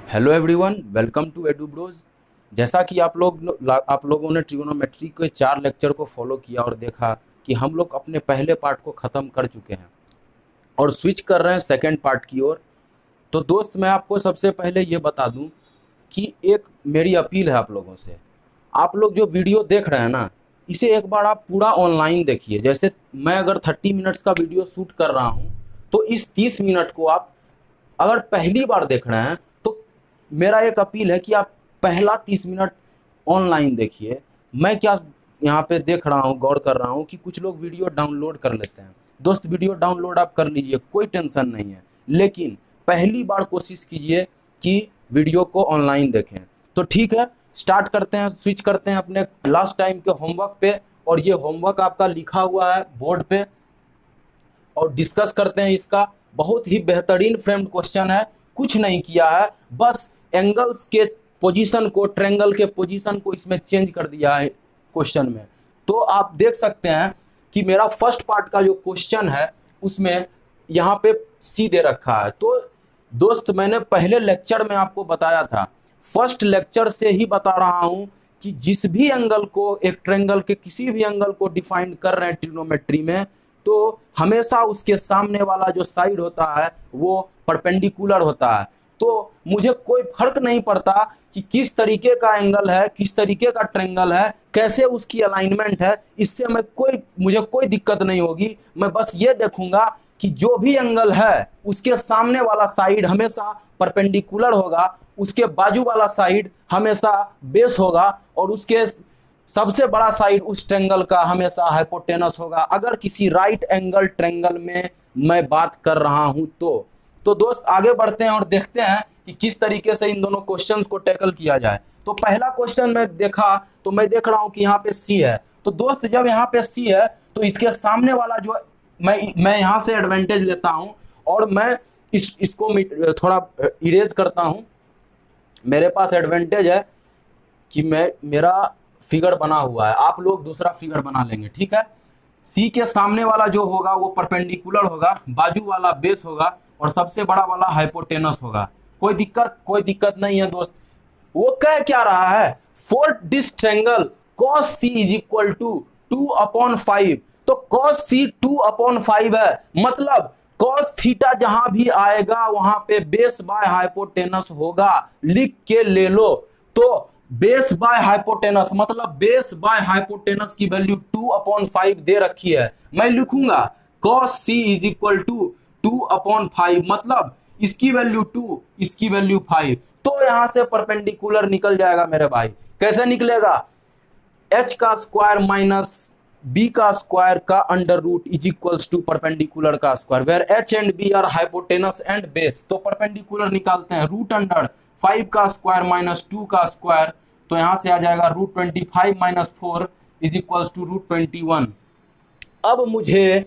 Hello everyone, welcome to Edu Bros. जैसा कि आप लोगों ने ट्रिग्नोमेट्री के 4 लेक्चर को फॉलो किया और देखा कि हम लोग अपने पहले पार्ट को ख़त्म कर चुके हैं और स्विच कर रहे हैं सेकंड पार्ट की ओर। तो दोस्त, मैं आपको सबसे पहले ये बता दूं कि एक मेरी अपील है आप लोगों से। आप लोग जो वीडियो देख रहे हैं ना, इसे एक बार आप पूरा ऑनलाइन देखिए। जैसे मैं अगर 30 मिनट्स का वीडियो शूट कर रहा हूँ, तो इस 30 मिनट को आप अगर पहली बार देख रहे हैं तो मेरा एक अपील है कि आप पहला 30 मिनट ऑनलाइन देखिए। मैं क्या यहाँ पे देख रहा हूँ, गौर कर रहा हूँ कि कुछ लोग वीडियो डाउनलोड कर लेते हैं। दोस्त, वीडियो डाउनलोड आप कर लीजिए, कोई टेंशन नहीं है, लेकिन पहली बार कोशिश कीजिए कि वीडियो को ऑनलाइन देखें। तो ठीक है, स्टार्ट करते हैं, स्विच करते हैं अपने लास्ट टाइम के होमवर्क पे। और ये होमवर्क आपका लिखा हुआ है बोर्ड पे और डिस्कस करते हैं इसका। बहुत ही बेहतरीन फ्रेम्ड क्वेश्चन है, कुछ नहीं किया है, बस एंगल्स के पोजीशन को, ट्रायंगल के पोजीशन को इसमें चेंज कर दिया है क्वेश्चन में। तो आप देख सकते हैं कि मेरा फर्स्ट पार्ट का जो क्वेश्चन है उसमें यहाँ पे सी दे रखा है। तो दोस्त, मैंने पहले लेक्चर में आपको बताया था, फर्स्ट लेक्चर से ही बता रहा हूँ कि जिस भी एंगल को, एक ट्रायंगल के किसी भी एंगल को डिफाइन कर रहे हैं ट्रिग्नोमेट्री में, तो हमेशा उसके सामने वाला जो साइड होता है वो परपेंडिकुलर होता है। तो मुझे कोई फर्क नहीं पड़ता कि किस तरीके का एंगल है, किस तरीके का ट्रायंगल है, कैसे उसकी अलाइनमेंट है, इससे मुझे कोई दिक्कत नहीं होगी। मैं बस ये देखूंगा कि जो भी एंगल है उसके सामने वाला साइड हमेशा परपेंडिकुलर होगा, उसके बाजू वाला साइड हमेशा बेस होगा और उसके सबसे बड़ा साइड उस ट्रायंगल का हमेशा हाइपोटेनस होगा, अगर किसी राइट एंगल ट्रायंगल में मैं बात कर रहा हूं तो दोस्त, आगे बढ़ते हैं और देखते हैं कि किस तरीके से इन दोनों क्वेश्चंस को टैकल किया जाए। तो पहला क्वेश्चन मैं देखा तो मैं देख रहा हूं कि यहाँ पे सी है। तो दोस्त, जब यहाँ पे सी है तो इसके सामने वाला जो मैं यहाँ से एडवांटेज लेता हूँ और मैं इसको थोड़ा इरेज करता हूँ। मेरे पास एडवांटेज है कि मेरा फिगर बना हुआ है, आप लोग दूसरा फिगर बना लेंगे, ठीक है। सी के सामने वाला जो होगा वो परपेंडिकुलर होगा, बाजू वाला बेस होगा और सबसे बड़ा वाला हाइपोटेनस होगा। कोई दिक्कत नहीं है दोस्त। वो कह क्या रहा है, for this triangle cos c is equal to 2/5। तो cos c 2/5 है, मतलब cos थीटा जहां भी आएगा वहां पे बेस बाय हाइपोटेनस होगा, लिख के ले लो। तो बेस बाय हाइपोटेनस मतलब बेस बाय हाइपोटेनस की वैल्यू 2/5 दे रखी है। मैं लिखूंगा cos c is equal to 2/5, मतलब इसकी वैल्यू 2, इसकी वैल्यू 5। तो यहां से परपेंडिकुलर निकल जाएगा मेरे भाई। कैसे निकलेगा, h का स्क्वायर माइनस b का स्क्वायर का under root is equals to perpendicular का square, where h and b are hypotenuse and base. तो परपेंडिकुलर निकालते हैं, रूट अंडर 5 का स्क्वायर माइनस 2 का स्क्वायर, तो यहां से आ जाएगा root 25 minus 4 is equals to root 21। अब मुझे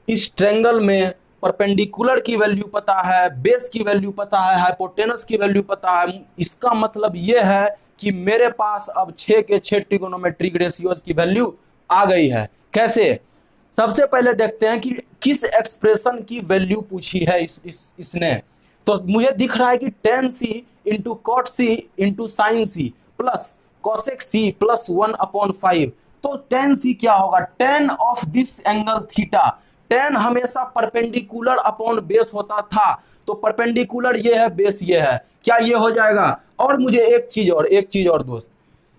इस ट्रायंगल में परपेंडिकुलर की वैल्यू पता है, बेस की वैल्यू पता है, हाइपोटेनस की वैल्यू पता है। इसका मतलब यह है कि मेरे पास अब 6 के 6 ट्रिगोनोमेट्रिक रेशियोज की वैल्यू आ गई है। कैसे, सबसे पहले देखते हैं कि किस एक्सप्रेशन की वैल्यू पूछी है इसने। तो मुझे दिख रहा है कि tan c into cot C into sine C plus cosec C plus 1/5। तो tan c क्या होगा, tan of this angle theta. tan हमेशा परपेंडिकुलर अपॉन बेस होता था, तो परपेंडिकुलर ये है, बेस ये है, क्या ये हो जाएगा। और मुझे एक चीज और दोस्त,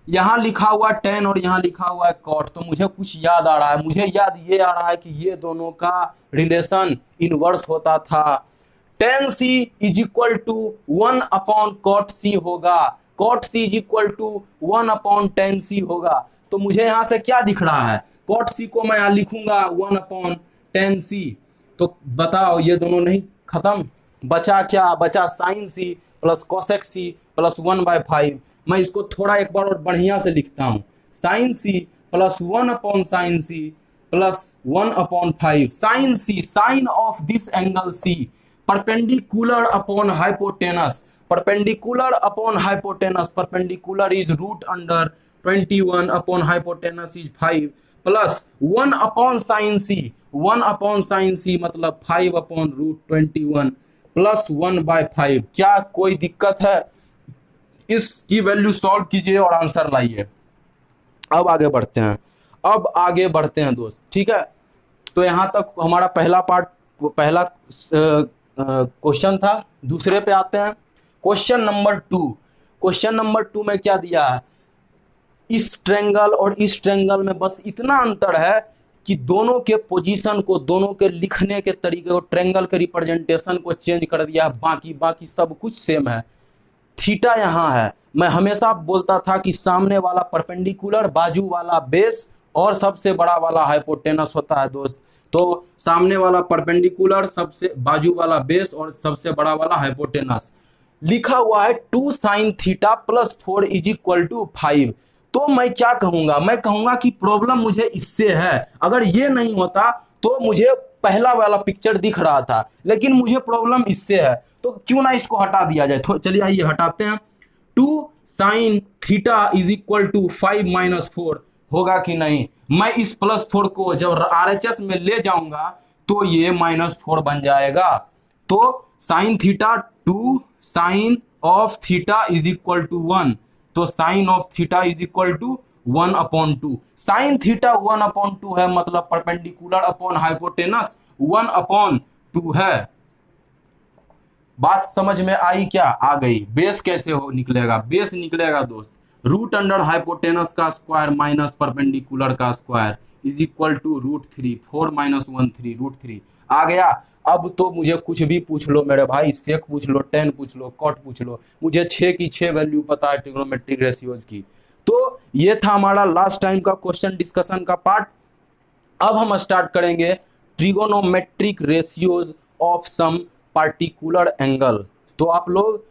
यहाँ लिखा हुआ tan और यहाँ लिखा हुआ है कॉट, तो मुझे कुछ याद आ रहा है। मुझे याद ये आ रहा है कि ये दोनों का रिलेशन इनवर्स होता था। tan c is equal to 1/cot c होगा, cot c is equal to 1/tan c होगा। तो मुझे यहाँ से क्या दिख रहा है, cot c को मैं यहाँ लिखूंगा 1/tan c। तो बताओ, ये दोनों नहीं खत्म, बचा क्या, बचा sin c plus cosec c plus 1/5। मैं इसको थोड़ा एक बार और बढ़िया से लिखता हूँ, sin c plus 1/sin c plus 1/5 sin c, sine of this angle c, perpendicular upon hypotenuse, perpendicular upon hypotenuse, perpendicular is root under 21 upon hypotenuse is 5 plus 1/sin c, 1/sin c मतलब 5/√21 +1/5। क्या कोई दिक्कत है? इसकी value solve कीजिए और answer लाइए। अब आगे बढ़ते हैं, अब आगे बढ़ते हैं दोस्त, ठीक है। तो यहाँ तक हमारा पहला पार्ट, पहला क्वेश्चन था। दूसरे पे आते हैं, क्वेश्चन नंबर 2। क्वेश्चन नंबर 2 में क्या दिया है? इस ट्रेंगल और इस ट्रेंगल में बस इतना अंतर है कि दोनों के पोजीशन को, दोनों के लिखने के तरीके को, ट्रेंगल के रिप्रेजेंटेशन को चेंज कर दिया। बाकी बाकी सब कुछ सेम है। थीटा यहाँ है। मैं हमेशा बोलता था कि सामने वाला परपेंडिकुलर, बाजू वाला बेस और सबसे बड़ा वाला हाइपोटेनस होता है दोस्त। तो सामने वाला परपेंडिकुलर, सबसे बाजू वाला बेस और सबसे बड़ा वाला हाइपोटेनस। लिखा हुआ है 2 sin थीटा +4 = 5। तो मैं क्या कहूंगा? मैं कहूंगा कि प्रॉब्लम मुझे इससे है। अगर ये नहीं होता तो मुझे पहला वाला पिक्चर दिख रहा था, लेकिन मुझे प्रॉब्लम इससे है, तो क्यों ना इसको हटा दिया जाए। तो चलिए आइए हटाते हैं। 2 sin थीटा = 5 - 4 होगा कि नहीं? मैं इस +4 को जब RHS में ले जाऊंगा तो ये -4 बन जाएगा। तो sin theta 2 sin of theta = 1। तो sin of theta = 1/2। sin theta 1/2 है, मतलब परपेंडिकुलर अपॉन हाइपोटेनस 1/2 है। बात समझ में आई क्या? आ गई। बेस कैसे हो निकलेगा? बेस निकलेगा दोस्त √अंडर हाइपोटेनस का स्क्वायर माइनस परपेंडिकुलर का स्क्वायर = √3। 4 - 1 3 √3 आ गया। अब तो मुझे कुछ भी पूछ लो मेरे भाई, सेक पूछ लो, टेन पूछ लो, कॉट पूछ लो, मुझे 6 की 6 वैल्यू पता है ट्रिग्नोमेट्रिक रेशियोज की। तो ये था हमारा लास्ट टाइम का क्वेश्चन डिस्कशन का पार्ट। अब हम स्टार्ट करेंगे trigonometric ratios of some particular angle. तो आप लोग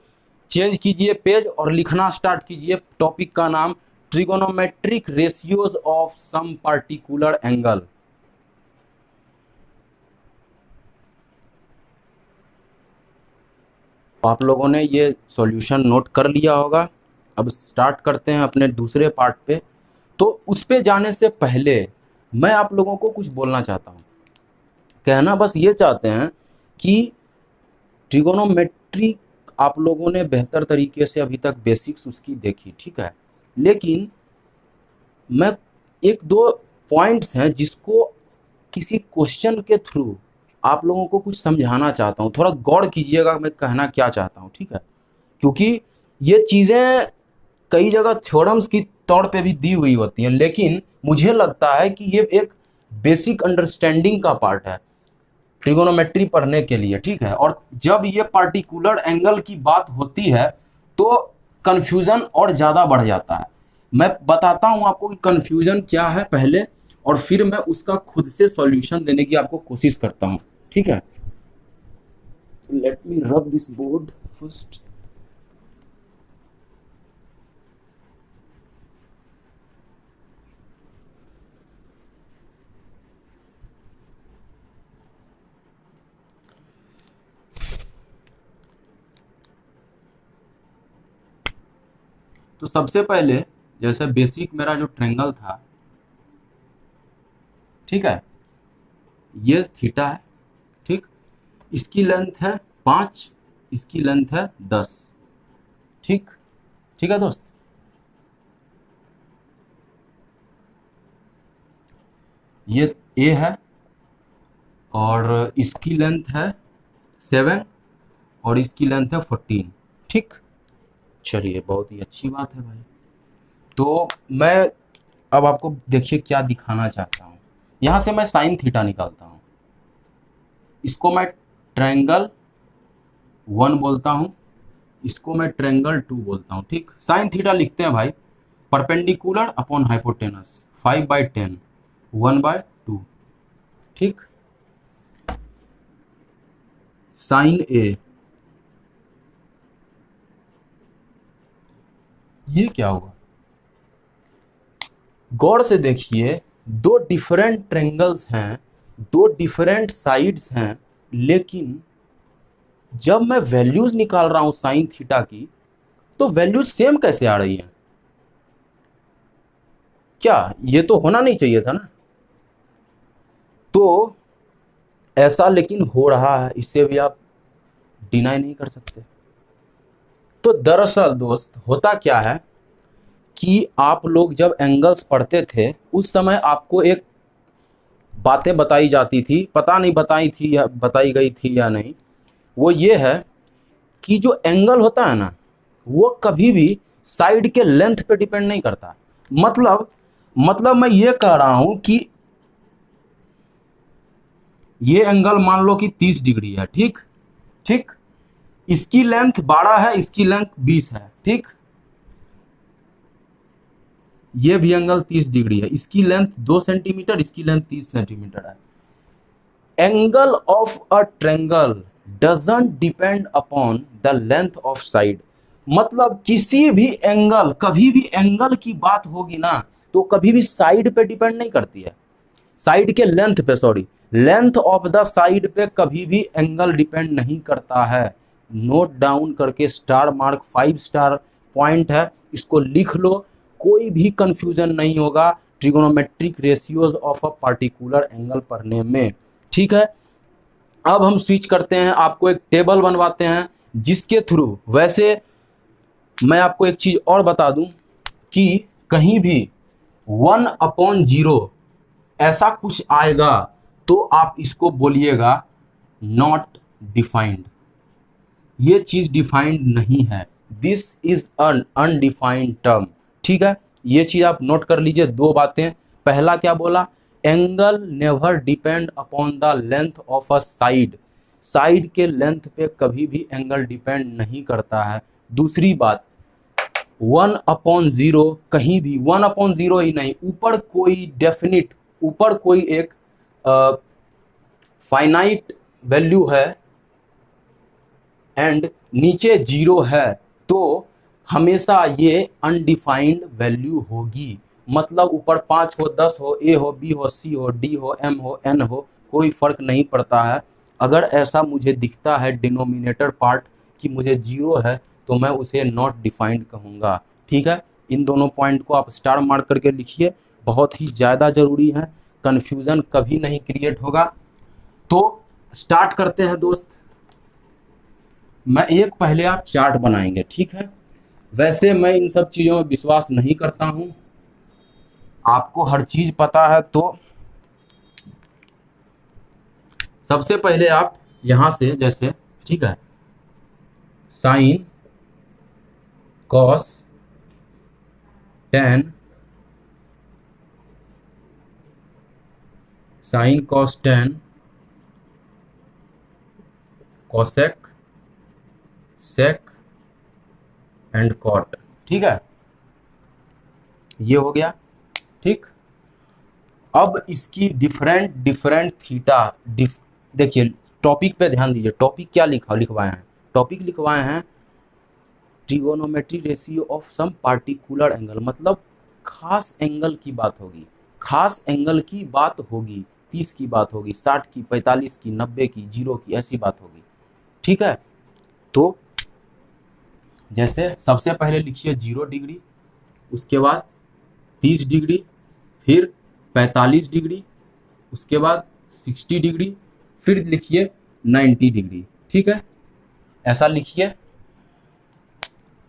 चेंज कीजिए पेज और लिखना स्टार्ट कीजिए। टॉपिक का नाम trigonometric ratios of some particular angle. आप लोगों ने ये सॉल्यूशन नोट कर लिया होगा। अब स्टार्ट करते हैं अपने दूसरे पार्ट पे। तो उस पे जाने से पहले मैं आप लोगों को कुछ बोलना चाहता हूँ। कहना बस ये चाहते हैं कि ट्रिगोनोमेट्री आप लोगों ने बेहतर तरीके से अभी तक बेसिक्स उसकी देखी, ठीक है। लेकिन मैं एक दो पॉइंट्स हैं जिसको किसी क्वेश्चन के थ्रू आप लोगों को कुछ समझाना चाहता हूँ। थोड़ा गौर कीजिएगा मैं कहना क्या चाहता हूँ, ठीक है। क्योंकि ये चीज़ें कई जगह थ्योरम्स की तौर पे भी दी हुई होती हैं, लेकिन मुझे लगता है कि ये एक बेसिक अंडरस्टैंडिंग का पार्ट है ट्रिगोनोमेट्री पढ़ने के लिए, ठीक है। और जब ये पार्टिकुलर एंगल की बात होती है तो कन्फ्यूज़न और ज़्यादा बढ़ जाता है। मैं बताता हूँ आपको कि कन्फ्यूज़न क्या है पहले, और फिर मैं उसका खुद से सॉल्यूशन देने की आपको कोशिश करता हूँ, ठीक है। Let me rub this board first. तो सबसे पहले जैसे बेसिक मेरा जो ट्रेंगल था, ठीक है, ये थीटा है, ठीक। इसकी लेंथ है 5, इसकी लेंथ है 10, ठीक। ठीक है दोस्त। ये ए है और इसकी लेंथ है 7 और इसकी लेंथ है 14, ठीक। चलिए बहुत ही अच्छी बात है भाई। तो मैं अब आपको देखिए क्या दिखाना चाहता हूँ। यहाँ से मैं साइन थीटा निकालता हूँ, इसको मैं ट्रायंगल 1 बोलता हूँ, इसको मैं ट्रायंगल 2 बोलता हूँ, ठीक। साइन थीटा लिखते हैं भाई परपेंडिकुलर अपॉन हाइपोटेनस 5/10 1/2, ठीक। साइन ए, ये क्या हुआ? गौर से देखिए, दो डिफरेंट ट्रायंगल्स हैं, दो डिफरेंट साइड्स हैं, लेकिन जब मैं वैल्यूज निकाल रहा हूं साइन थीटा की तो वैल्यूज सेम कैसे आ रही हैं? क्या ये तो होना नहीं चाहिए था ना। तो ऐसा लेकिन हो रहा है, इससे भी आप डिनाई नहीं कर सकते। तो दरअसल दोस्त होता क्या है कि आप लोग जब एंगल्स पढ़ते थे उस समय आपको एक बातें बताई जाती थी, पता नहीं बताई थी या बताई गई थी या नहीं, वो ये है कि जो एंगल होता है ना वो कभी भी साइड के लेंथ पे डिपेंड नहीं करता। मतलब मैं ये कह रहा हूं कि ये एंगल मान लो कि 30 डिग्री है, ठीक ठीक, इसकी लेंथ 12 है, इसकी लेंथ 20 है, ठीक, ये भी एंगल 30 डिग्री है, इसकी लेंथ 2 सेंटीमीटर, इसकी लेंथ 30 सेंटीमीटर है। Angle of a triangle doesn't depend upon the length of side. मतलब किसी भी एंगल, कभी भी एंगल की बात होगी ना तो कभी भी साइड पे डिपेंड नहीं करती है, साइड के लेंथ पे, sorry, length of the side पे कभी भी एंगल डिपेंड नहीं करता है। नोट डाउन करके स्टार मार्क 5 स्टार पॉइंट है, इसको लिख लो, कोई भी कंफ्यूजन नहीं होगा trigonometric ratios of a particular angle पढ़ने में, ठीक है। अब हम स्विच करते हैं, आपको एक टेबल बनवाते हैं जिसके थ्रू, वैसे मैं आपको एक चीज और बता दूं कि कहीं भी 1/0 ऐसा कुछ आएगा तो आप इसको बोलिएगा नॉट डिफाइंड, ये चीज डिफाइंड नहीं है, this is un undefined term, ठीक है। ये चीज आप नोट कर लीजिए। दो बातें, पहला क्या बोला, angle never depend upon the length of a side, side के लेंथ पे कभी भी एंगल डिपेंड नहीं करता है। दूसरी बात, 1/0 कहीं भी 1/0 ही नहीं, ऊपर कोई डेफिनिट, ऊपर कोई एक फाइनाइट वैल्यू है एंड नीचे 0 है तो हमेशा ये अनडिफाइंड वैल्यू होगी। मतलब ऊपर 5 हो, 10 हो, ए हो, बी हो, सी हो, डी हो, एम हो, एन हो, कोई फर्क नहीं पड़ता है। अगर ऐसा मुझे दिखता है डिनोमिनेटर पार्ट कि मुझे 0 है तो मैं उसे नॉट डिफाइंड कहूँगा, ठीक है। इन दोनों पॉइंट को आप स्टार मार्क करके लिखिए, बहुत ही ज़्यादा ज़रूरी है, कन्फ्यूज़न कभी नहीं क्रिएट होगा। तो स्टार्ट करते हैं दोस्त। मैं एक पहले आप चार्ट बनाएंगे, ठीक है। वैसे मैं इन सब चीज़ों में विश्वास नहीं करता हूँ, आपको हर चीज़ पता है। तो सबसे पहले आप यहाँ से जैसे, ठीक है, sine cos tan, sine cos tan, cosec, sec and cot, ठीक है, ये हो गया, ठीक। अब इसकी डिफरेंट थीटा, देखिए टॉपिक पे ध्यान दीजिए, टॉपिक क्या लिखवाए हैं, टॉपिक लिखवाए हैं trigonometry ratio of some particular angle, मतलब खास एंगल की बात होगी, खास एंगल की बात होगी, 30 की बात होगी, 60 की, 45 की, 90 की, 0 की, ऐसी बात होगी, ठीक है। तो जैसे सबसे पहले लिखिए 0 डिग्री, उसके बाद 30 डिग्री, फिर 45 डिग्री, उसके बाद 60 डिग्री, फिर लिखिए 90 डिग्री, ठीक है, ऐसा लिखिए।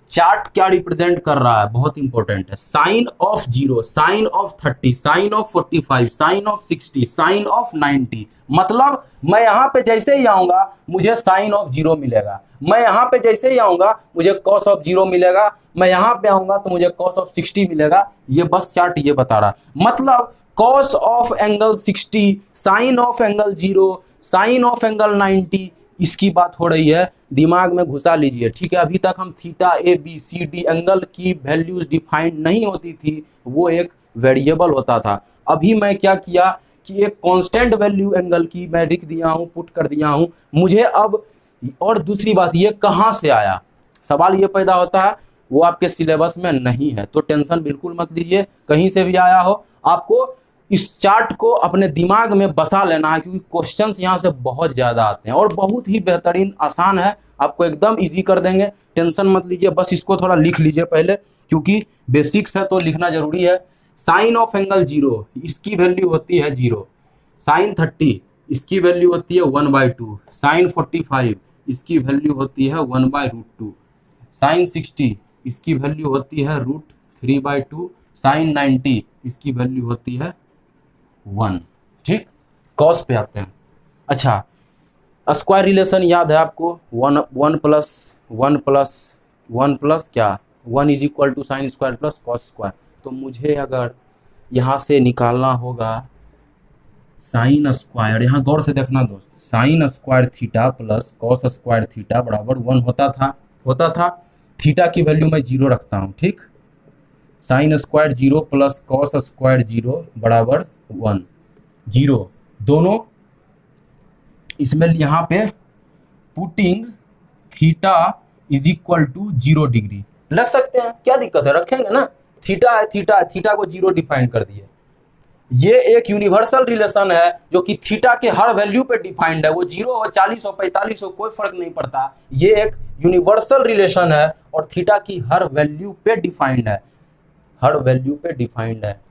चार्ट क्या रिप्रेजेंट कर रहा है, बहुत इंपॉर्टेंट है, sine of 0, sine of 30, sine of 45, sine of 60, sine of 90। मतलब मैं यहाँ पे जैसे ही आऊंगा मुझे साइन ऑफ 0 मिलेगा, मैं यहाँ पे जैसे ही आऊंगा मुझे कॉस ऑफ 0 मिलेगा, मैं यहाँ पे आऊंगा तो मुझे कॉस ऑफ 60 मिलेगा। ये बस चार्ट ये बता रहा, मतलब cos of angle 60, sine of angle 0, sine of angle 90, इसकी बात हो रही है, दिमाग में घुसा लीजिए, ठीक है। अभी तक हम theta, A B C D angle की वैल्यूज डिफाइंड नहीं होती थी, वो एक वेरिएबल होता था। अभी मैं क्या किया कि एक कांस्टेंट वैल्यू एंगल की मैं लिख दिया हूँ, पुट कर दिया हूँ मुझे अब। और दूसरी बात, ये कहाँ से आया, सवाल ये पैदा होता है, वो आपके सिलेबस में नहीं है, तो टेंशन बिल्कुल मत लीजिए, कहीं से भी आया हो आपको इस चार्ट को अपने दिमाग में बसा लेना है, क्योंकि क्वेश्चंस यहाँ से बहुत ज़्यादा आते हैं और बहुत ही बेहतरीन आसान है, आपको एकदम इजी कर देंगे, टेंशन मत लीजिए। बस इसको थोड़ा लिख लीजिए पहले, क्योंकि बेसिक्स है तो लिखना जरूरी है। साइन ऑफ एंगल 0, इसकी वैल्यू होती है 0, साइन 30, इसकी वैल्यू होती है 1/2, साइन 45, इसकी वैल्यू होती है 1/√2। साइन 60 इसकी वैल्यू होती है √3/2। साइन 90 इसकी वैल्यू होती है 1। ठीक, कॉस पे आते हैं। अच्छा, स्क्वायर रिलेशन याद है आपको, वन प्लस क्या, 1 is equal to sine square plus cos square. तो मुझे अगर यहाँ से निकालना होगा साइन स्क्वायर, यहाँ गौर से देखना दोस्त, sine square theta plus cos square theta बराबर 1 होता था। थीटा की वैल्यू मैं 0 रखता हूँ। ठीक, sine square 0 plus cos square 0 बराबर 1, 0 दोनों। इसमें यहाँ पे putting theta is equal to 0 degree लग सकते हैं, क्या दिक्कत है, रखेंगे ना। थीटा है, थीटा को 0 डिफाइन कर दिए। ये एक यूनिवर्सल रिलेशन है जो कि थीटा के हर वैल्यू पे डिफाइंड है, वो 0 हो, 40 हो, 45 हो, कोई फर्क नहीं पड़ता। ये एक यूनिवर्सल रिलेशन है और थीटा की हर वैल्यू पे डिफाइंड है, हर वैल्यू पे डिफाइंड है।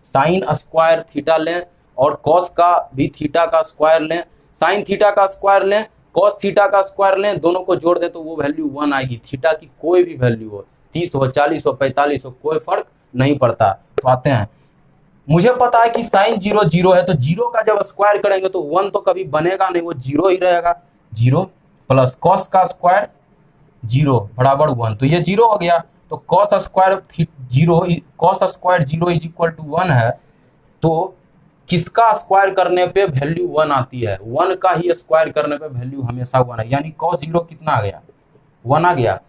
साइन स्क्वायर थीटा लें और कॉस का भी थीटा का स्क्वायर लें, साइन थीटा का स्क्वायर लें, कॉस थीटा का स्क्वायर लें, दोनों को जोड़ दें तो वो वैल्यू 1 आएगी। थीटा की कोई भी वैल्यू हो, 30 हो, 40 हो, 45 हो, कोई फर्क नहीं पड़ता। तो आते हैं, मुझे पता है कि साइन 0 0 है, तो 0 का जब स्क्वायर करेंगे तो 1 तो कभी बनेगा नहीं, वो 0 ही रहेगा। 0 प्लस कॉस का स्क्वायर 0 बराबर 1, तो ये 0 हो गया। तो cos square 0 is equal to 1 है, तो किसका स्क्वायर करने पे वैल्यू 1 आती है, 1 का ही स्क्वायर करने पे वैल्यू हमेशा 1 है। यानी कॉस 0 कितना आ गया, 1 आ गया,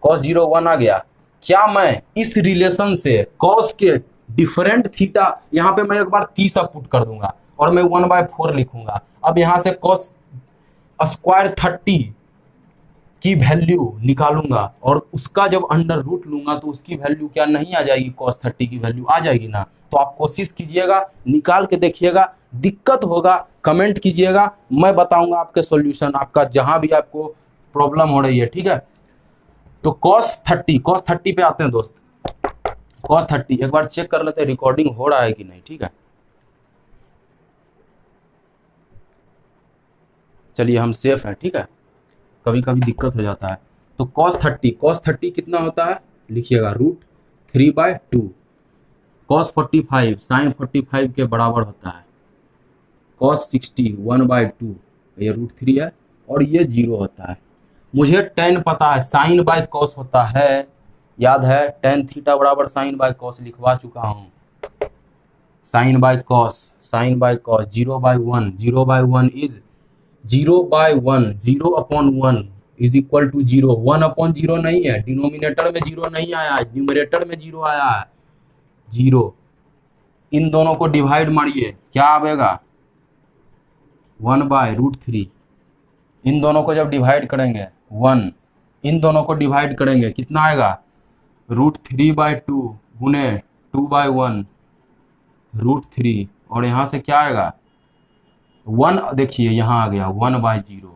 कॉस 0 1 आ गया। क्या मैं इस रिलेशन से कॉस के डिफरेंट थीटा, यहाँ पे मैं एक बार 30 पुट कर दूंगा और मैं 1/4 लिखूंगा। अब यहाँ से कॉस स्क्वायर 30 की वैल्यू निकालूंगा और उसका जब अंडर रूट लूंगा तो उसकी वैल्यू क्या नहीं आ जाएगी, cos 30 की वैल्यू आ जाएगी ना। तो आप कोशिश कीजिएगा, निकाल के देखिएगा, दिक्कत होगा कमेंट कीजिएगा, मैं बताऊंगा आपके सॉल्यूशन, आपका जहां भी आपको प्रॉब्लम हो रही है। ठीक है, तो cos 30 पे आते हैं दोस्त। cos 30 एक बार चेक कर लेते हैं रिकॉर्डिंग हो रहा है कि नहीं। ठीक है, चलिए हम सेफ हैं। ठीक है, कभी कभी दिक्कत हो जाता है। तो cos 30 कितना होता है, लिखिएगा √3/2। cos 45 साइन 45 के बराबर होता है। cos 60 1/2, ये √3 है और ये 0 होता है। मुझे tan पता है, साइन बाय कॉस होता है, याद है, tan थीटा बराबर साइन बाय कॉस लिखवा चुका हूँ। Sine by cos 0/1, 0/1 is 0/1, 0/1 is equal to 0। 1/0 नहीं है, डिनोमिनेटर में 0 नहीं आया है, न्यूमरेटर में 0 आया है, 0। इन दोनों को डिवाइड मारिए, क्या आएगा, 1/√3। इन दोनों को जब डिवाइड करेंगे 1, इन दोनों को डिवाइड करेंगे कितना आएगा, √3/2 गुने 2/1 √3, और यहाँ से क्या आएगा 1, देखिए यहाँ आ गया 1/0।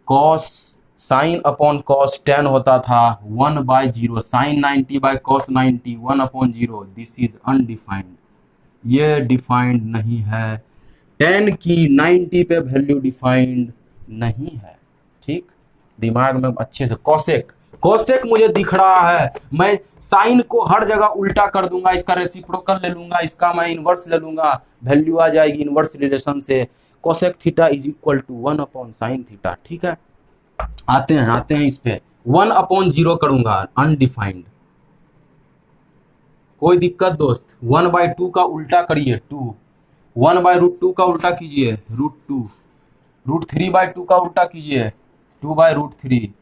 कॉस साइन अपॉन कॉस 10 होता था 1/0, sine 90/cos 90 1/0। This is undefined, ये डिफाइंड नहीं है। 10 की 90 पे वैल्यू डिफाइंड नहीं है। ठीक, दिमाग में अच्छे से, कोसेक मुझे दिख रहा है, मैं साइन को हर जगह उल्टा कर दूंगा, इसका रेसिप्रोकल ले लूंगा, इसका मैं इनवर्स ले लूंगा, वैल्यू आ जाएगी इनवर्स रिलेशन से। Cosec theta is equal to 1/sin theta. ठीक है, आते हैं इस पे, 1/0 करूंगा, अनडिफाइंड, कोई दिक्कत दोस्त। 1/2 का उल्टा करिए 2, 1/√2 का उल्टा कीजिए √2, √3/2 का उल्टा कीजिए 2/√3,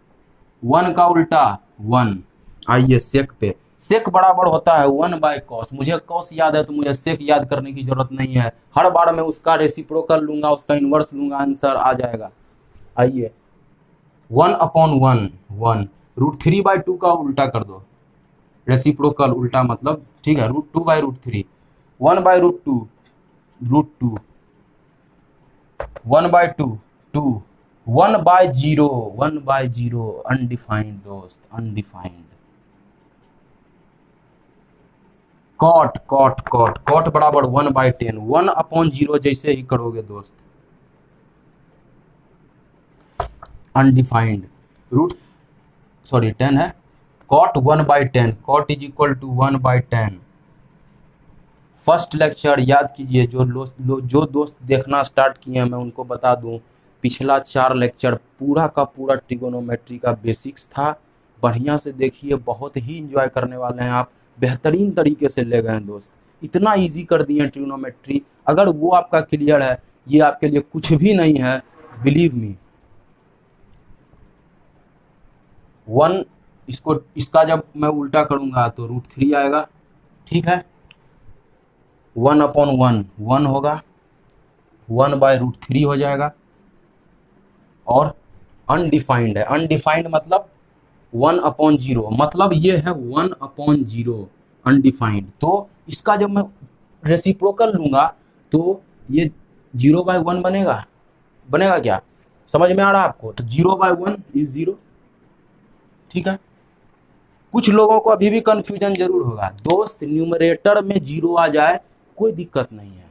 1 का उल्टा 1। आइए सेक पे, सेक बराबर होता है 1/cos। मुझे cos याद है तो मुझे सेक याद करने की जरूरत नहीं है, हर बार मैं उसका रेसिप्रोकल लूंगा, उसका इन्वर्स लूंगा, आंसर आ जाएगा। आइए 1/1 1, √3/2 का उल्टा कर दो, रेसिप्रोकल उल्टा मतलब, ठीक है, √2/√3, 1/√2 √2, 1/2 2, 1/0 अनडिफाइंड दोस्त, अनडिफाइंड। कॉट बराबर 1/10, 1/0 जैसे ही करोगे दोस्त, अनडिफाइंड, रूट 10 है, cot 1/10, cot is equal to 1/10। First lecture याद कीजिए, जो दोस्त देखना स्टार्ट किए हैं मैं उनको बता दूं, पिछला 4 लेक्चर पूरा का पूरा ट्रिगोनोमेट्री का बेसिक्स था। बढ़िया से देखिए, बहुत ही इंजॉय करने वाले हैं आप, बेहतरीन तरीके से ले गए हैं दोस्त, इतना इजी कर दिए हैं ट्रिगोनोमेट्री। अगर वो आपका क्लियर है, ये आपके लिए कुछ भी नहीं है, बिलीव मी। 1 इसका जब मैं उल्टा करूंगा तो √3 आएगा, ठीक है। 1/1 1 होगा, 1/√3 हो जाएगा। और अनडिफाइंड है, अनडिफाइंड मतलब 1/0, मतलब ये है 1/0 अनडिफाइंड। तो इसका जब मैं रेसिप्रोकल लूँगा तो ये 0/1 बनेगा क्या? समझ में आ रहा है आपको? तो 0/1 इज 0, ठीक है। कुछ लोगों को अभी भी कन्फ्यूजन जरूर होगा दोस्त, न्यूमरेटर में 0 आ जाए कोई दिक्कत नहीं है,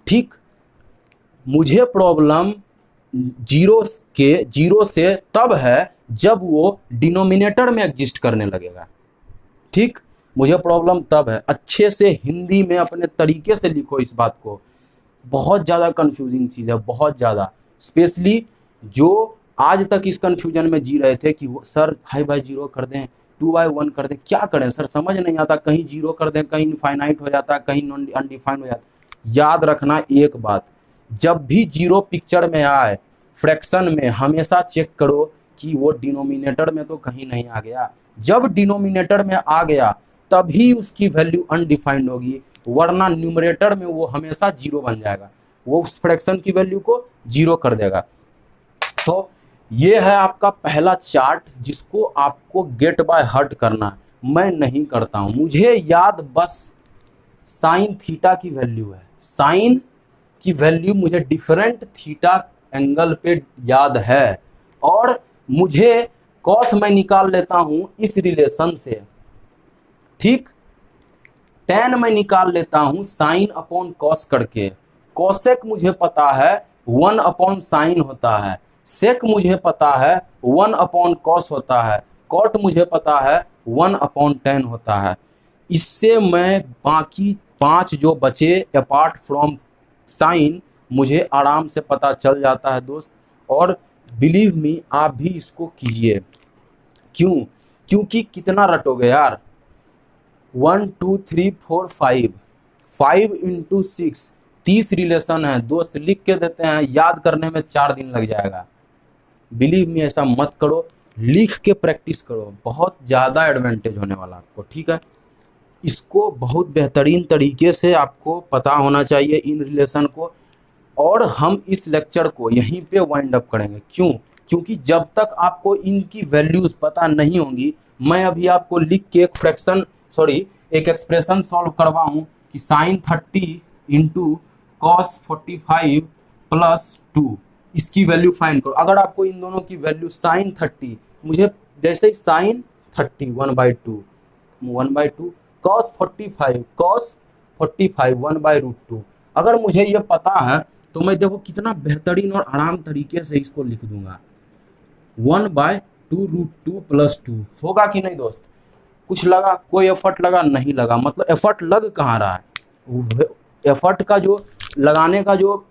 ठीक। मुझे प्रॉब्लम 0 से तब है जब वो डिनोमिनेटर में एग्जिस्ट करने लगेगा, ठीक। मुझे प्रॉब्लम तब है। अच्छे से हिंदी में अपने तरीके से लिखो इस बात को, बहुत ज़्यादा कन्फ्यूजिंग चीज़ है, बहुत ज़्यादा। स्पेशली जो आज तक इस कन्फ्यूजन में जी रहे थे कि सर 5/0 कर दें, 2/1 कर दें, क्या करें सर, समझ नहीं आता, कहीं 0 कर दें, कहीं इनफाइनाइट हो जाता है, कहीं अनडिफाइंड हो जाता है। याद रखना एक बात, जब भी 0 पिक्चर में आए फ्रैक्शन में, हमेशा चेक करो कि वो डिनोमिनेटर में तो कहीं नहीं आ गया। जब डिनोमिनेटर में आ गया तभी उसकी वैल्यू अनडिफाइंड होगी, वरना न्यूमरेटर में वो हमेशा 0 बन जाएगा, वो उस फ्रैक्शन की वैल्यू को 0 कर देगा। तो ये है आपका पहला चार्ट जिसको आपको गेट बाय हार्ट करना। मैं नहीं करता हूँ, मुझे याद बस साइन थीटा की वैल्यू है, साइन की वैल्यू मुझे डिफरेंट थीटा एंगल पे याद है, और मुझे कॉस मैं निकाल लेता हूँ इस रिलेशन से, ठीक। tan मैं निकाल लेता हूँ साइन अपॉन कॉस करके, कॉसेक मुझे पता है 1/sin होता है, सेक मुझे पता है 1/cos होता है, कॉट मुझे पता है 1/tan होता है। इससे मैं बाकी 5 जो बचे अपार्ट फ्रॉम साइन मुझे आराम से पता चल जाता है दोस्त। और बिलीव मी, आप भी इसको कीजिए। क्यों? क्योंकि कितना रटोगे यार, 1 2 3 4 5 5 × 6 30 रिलेशन है दोस्त, लिख के देते हैं, याद करने में 4 दिन लग जाएगा। बिलीव मी, ऐसा मत करो, लिख के प्रैक्टिस करो, बहुत ज़्यादा एडवांटेज होने वाला आपको, ठीक है। इसको बहुत बेहतरीन तरीके से आपको पता होना चाहिए इन रिलेशन को। और हम इस लेक्चर को यहीं पे वाइंड अप करेंगे। क्यों? क्योंकि जब तक आपको इनकी वैल्यूज़ पता नहीं होंगी, मैं अभी आपको लिख के एक एक्सप्रेशन सॉल्व करवाऊँ कि sin 30 × cos 45 + 2, इसकी वैल्यू फाइंड करो। अगर आपको इन दोनों की वैल्यू sin 30, मुझे जैसे ही sin 30 1/2 cos 45 1/√2, अगर मुझे ये पता है तो मैं देखो कितना बेहतरीन और आराम तरीके से इसको लिख दूंगा, 1/2√2 + 2 होगा कि नहीं दोस्त? कुछ लगा? कोई एफर्ट लगा? नहीं लगा। मतलब एफर्ट लग कहाँ रहा है? एफर्ट का जो लगाने का जो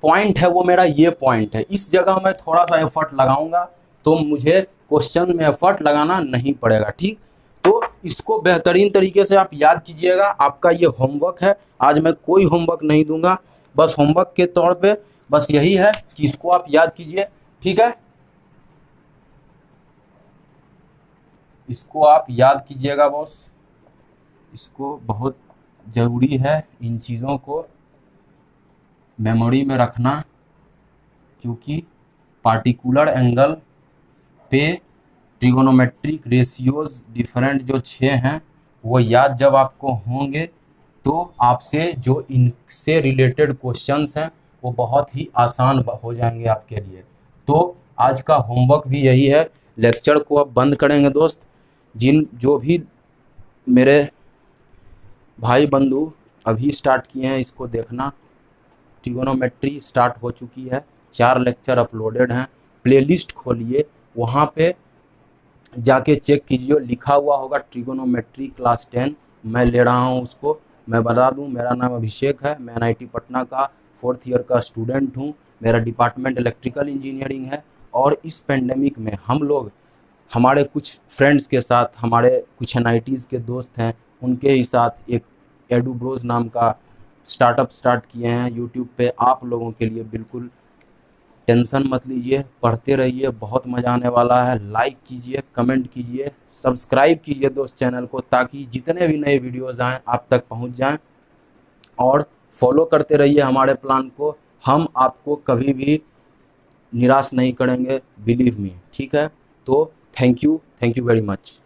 पॉइंट है वो मेरा ये पॉइंट है, इस जगह मैं थोड़ा सा एफर्ट लगाऊंगा तो मुझे क्वेश्चन में एफर्ट लगाना नहीं पड़ेगा, ठीक। तो इसको बेहतरीन तरीके से आप याद कीजिएगा। आपका ये होमवर्क है, आज मैं कोई होमवर्क नहीं दूंगा, बस होमवर्क के तौर पे बस यही है कि इसको आप याद कीजिए, ठीक है। इसको आप याद कीजिएगा बॉस, इसको बहुत ज़रूरी है इन चीज़ों को मेमोरी में रखना, क्योंकि पार्टिकुलर एंगल पे ट्रिगोनोमेट्रिक रेशियोज डिफरेंट जो 6 हैं वो याद जब आपको होंगे तो आपसे जो इनसे रिलेटेड क्वेश्चंस हैं वो बहुत ही आसान हो जाएंगे आपके लिए। तो आज का होमवर्क भी यही है। लेक्चर को अब बंद करेंगे दोस्त। जो भी मेरे भाई बंधु अभी स्टार्ट किए हैं इसको देखना, ट्रिगोनोमेट्री स्टार्ट हो चुकी है, 4 लेक्चर अपलोडेड हैं, प्लेलिस्ट खोलिए, वहाँ पे जाके चेक कीजिए, लिखा हुआ होगा ट्रिगोनोमेट्री क्लास 10। मैं ले रहा हूँ उसको। मैं बता दूँ, मेरा नाम अभिषेक है, मैं एनआईटी पटना का 4th ईयर का स्टूडेंट हूँ। मेरा डिपार्टमेंट इलेक्ट्रिकल इंजीनियरिंग है। और इस पेंडेमिक में हम लोग हमारे कुछ फ्रेंड्स के साथ, हमारे कुछ एनआईटीज़ के दोस्त हैं, उनके ही साथ एक एडुब्रोज नाम का स्टार्टअप स्टार्ट किए हैं यूट्यूब पे। आप लोगों के लिए बिल्कुल टेंशन मत लीजिए, पढ़ते रहिए, बहुत मज़ा आने वाला है। लाइक कीजिए, कमेंट कीजिए, सब्सक्राइब कीजिए दोस्त चैनल को, ताकि जितने भी नए वीडियोज़ आएँ आप तक पहुंच जाएं। और फॉलो करते रहिए हमारे प्लान को। हम आपको कभी भी निराश नहीं करेंगे, बिलीव मी, ठीक है। तो थैंक यू वेरी मच।